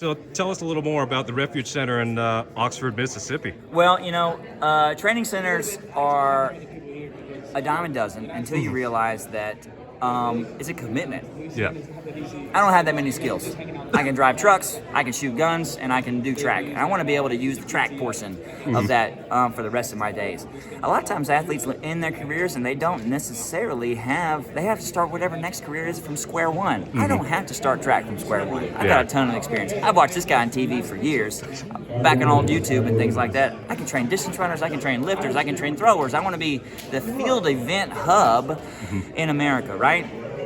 So tell us a little more about the Refuge Center in Oxford, Mississippi. Well, training centers are a dime a dozen until you realize that it's a commitment. Yeah. I don't have that many skills. I can drive trucks, I can shoot guns, and I can do track. I want to be able to use the track portion of that for the rest of my days. A lot of times athletes in their careers and they don't necessarily they have to start whatever next career is from square one. I don't have to start track from square one. I've got a ton of experience. I've watched this guy on TV for years, back on old YouTube and things like that. I can train distance runners, I can train lifters, I can train throwers. I want to be the field event hub in America, right?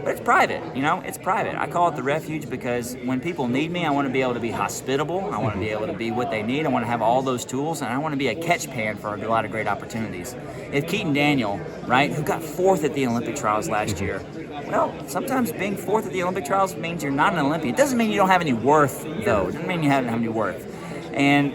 But it's private, it's private. I call it the refuge because when people need me, I want to be able to be hospitable. I want to be able to be what they need. I want to have all those tools, and I want to be a catch pan for a lot of great opportunities. If Keaton Daniel, right, who got fourth at the Olympic trials last year, well, sometimes being fourth at the Olympic trials means you're not an Olympian. It doesn't mean you don't have any worth, though. It doesn't mean you don't have any worth. And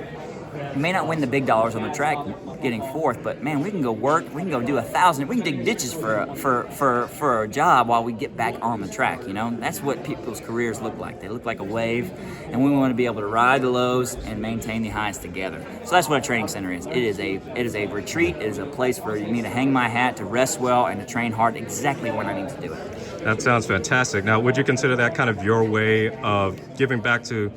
you may not win the big dollars on the track getting fourth, but man, we can go work, we can go do 1,000, we can dig ditches for a job while we get back on the track, That's what people's careers look like. They look like a wave, and we want to be able to ride the lows and maintain the highs together. So that's what a training center is. It is a retreat, it is a place for me to hang my hat, to rest well, and to train hard exactly when I need to do it. That sounds fantastic. Now, would you consider that kind of your way of giving back to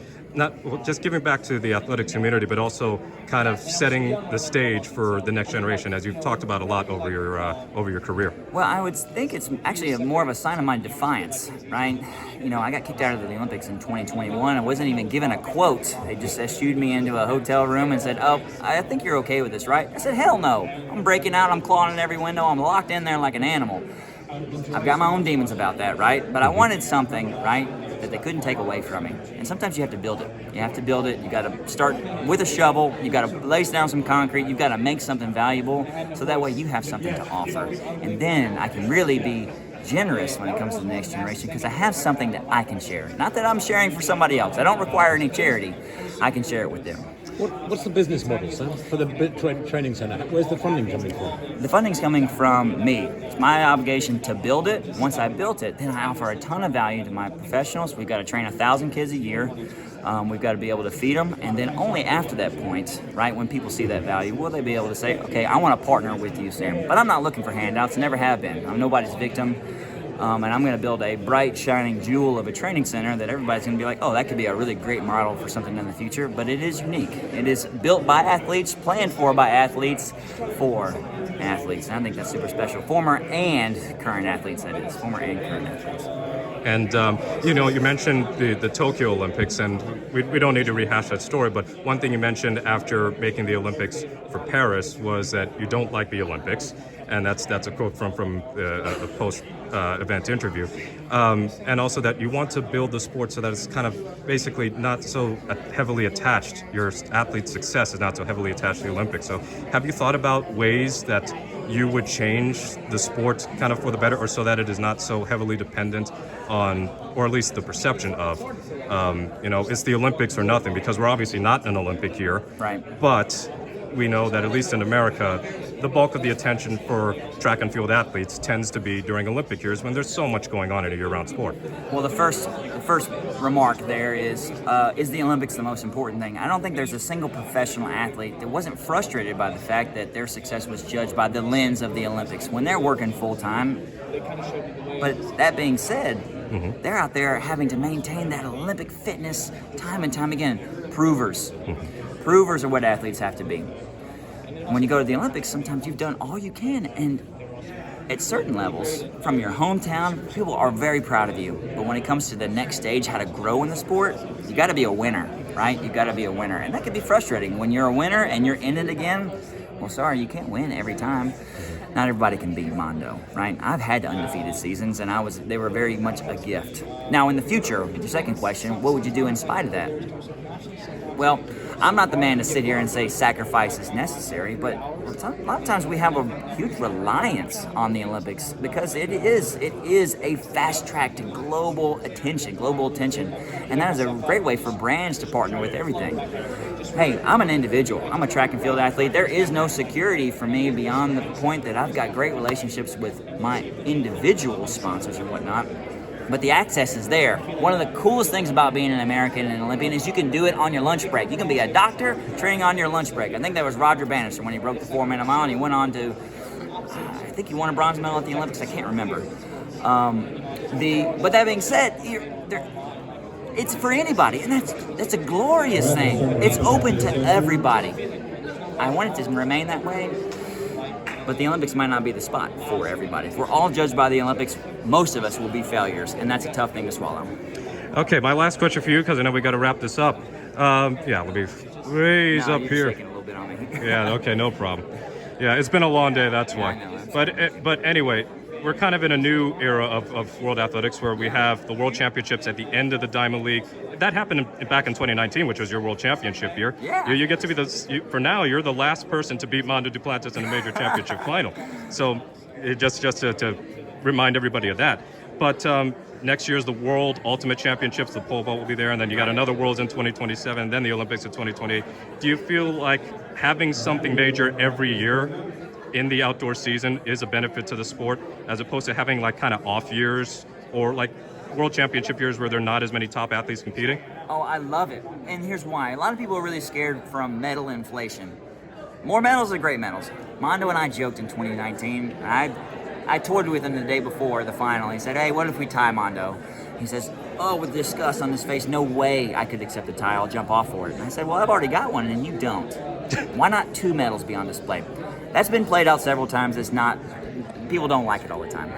just giving back to the athletics community, but also kind of setting the stage for the next generation, as you've talked about a lot over your career? Well, I would think it's actually more of a sign of my defiance, right? I got kicked out of the Olympics in 2021. I wasn't even given a quote. They just shooed me into a hotel room and said, "Oh, I think you're okay with this, right?" I said, "Hell no. I'm breaking out. I'm clawing at every window. I'm locked in there like an animal." I've got my own demons about that, right? But I wanted something, right, that they couldn't take away from me. And sometimes you have to build it. You have to build it. You got to start with a shovel. You got to lace down some concrete. You've got to make something valuable so that way you have something to offer. And then I can really be generous when it comes to the next generation because I have something that I can share. Not that I'm sharing for somebody else. I don't require any charity. I can share it with them. What's the business model, Sam, for the training center? Where's the funding coming from? The funding's coming from me. It's my obligation to build it. Once I built it, then I offer a ton of value to my professionals. We've got to train 1,000 kids a year. We've got to be able to feed them. And then only after that point, right, when people see that value, will they be able to say, okay, I want to partner with you, Sam. But I'm not looking for handouts. Never have been. I'm nobody's victim. And I'm going to build a bright, shining jewel of a training center that everybody's going to be like, oh, that could be a really great model for something in the future. But it is unique. It is built by athletes, planned for by athletes, for athletes. And I think that's super special. Former and current athletes, that is. Former and current athletes. And, you mentioned the Tokyo Olympics, and we don't need to rehash that story, but one thing you mentioned after making the Olympics for Paris was that you don't like the Olympics, and that's a quote from a post-event interview, and also that you want to build the sport so that it's kind of basically not so heavily attached, your athlete's success is not so heavily attached to the Olympics. So have you thought about ways that you would change the sport kind of for the better, or so that it is not so heavily dependent on, or at least the perception of, it's the Olympics or nothing, because we're obviously not an Olympic year. Right. But we know that at least in America, the bulk of the attention for track and field athletes tends to be during Olympic years when there's so much going on in a year-round sport. Well, the first remark there is the Olympics the most important thing? I don't think there's a single professional athlete that wasn't frustrated by the fact that their success was judged by the lens of the Olympics when they're working full-time. But that being said, they're out there having to maintain that Olympic fitness time and time again. Provers. Provers are what athletes have to be. When you go to the Olympics, sometimes you've done all you can, and at certain levels, from your hometown, people are very proud of you. But when it comes to the next stage, how to grow in the sport, you got to be a winner, right? You got to be a winner, and that can be frustrating. When you're a winner and you're in it again, well, sorry, you can't win every time. Not everybody can beat Mondo, right? I've had undefeated seasons, and they were very much a gift. Now, in the future, your second question, what would you do in spite of that? Well, I'm not the man to sit here and say sacrifice is necessary, but a lot of times we have a huge reliance on the Olympics because it is a fast track to global attention, and that is a great way for brands to partner with everything. Hey, I'm an individual. I'm a track and field athlete. There is no security for me beyond the point that I've got great relationships with my individual sponsors and whatnot. but the access is there. One of the coolest things about being an American and an Olympian is you can do it on your lunch break. You can be a doctor training on your lunch break. I think that was Roger Bannister when he broke the 4-minute mile, and he went on to, I think he won a bronze medal at the Olympics. I can't remember. But that being said, it's for anybody, and that's a glorious thing. It's open to everybody. I want it to remain that way, but the Olympics might not be the spot for everybody. If we're all judged by the Olympics, most of us will be failures, and that's a tough thing to swallow. Okay, my last question for you, because I know we got to wrap this up. Let me raise up you're here. shaking a little bit on me. Yeah, okay, no problem. Yeah, it's been a long day, that's why. I know, But anyway, we're kind of in a new era of world athletics where we have the World Championships at the end of the Diamond League. That happened back in 2019, which was your World Championship year. Yeah. You get to be for now, you're the last person to beat Mondo Duplantis in a major championship final. So just to remind everybody of that. But next year's the World Ultimate Championships. The pole vault will be there, and then you got another Worlds in 2027, then the Olympics in 2028. Do you feel like having something major every year in the outdoor season is a benefit to the sport, as opposed to having like kind of off years or like World Championship years where there are not as many top athletes competing? Oh, I love it. And here's why. A lot of people are really scared from medal inflation. More medals are great medals. Mondo and I joked in 2019. I toured with him the day before the final. He said, hey, what if we tie Mondo? He says, oh, with disgust on his face, no way I could accept a tie. I'll jump off for it. And I said, well, I've already got one and you don't. Why not 2 medals be on display? That's been played out several times. People don't like it all the time.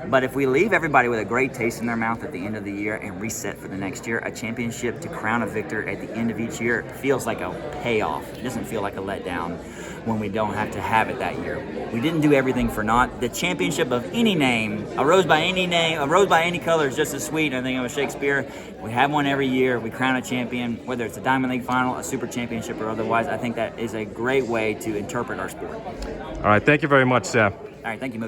But if we leave everybody with a great taste in their mouth at the end of the year and reset for the next year, a championship to crown a victor at the end of each year feels like a payoff. It doesn't feel like a letdown when we don't have to have it that year. We didn't do everything for naught. The championship of any name, a rose by any name, a rose by any color is just as sweet. I think it was Shakespeare. We have one every year. We crown a champion, whether it's a Diamond League final, a Super Championship, or otherwise. I think that is a great way to interpret our sport. All right, thank you very much, Sam. All right, thank you, Mookie.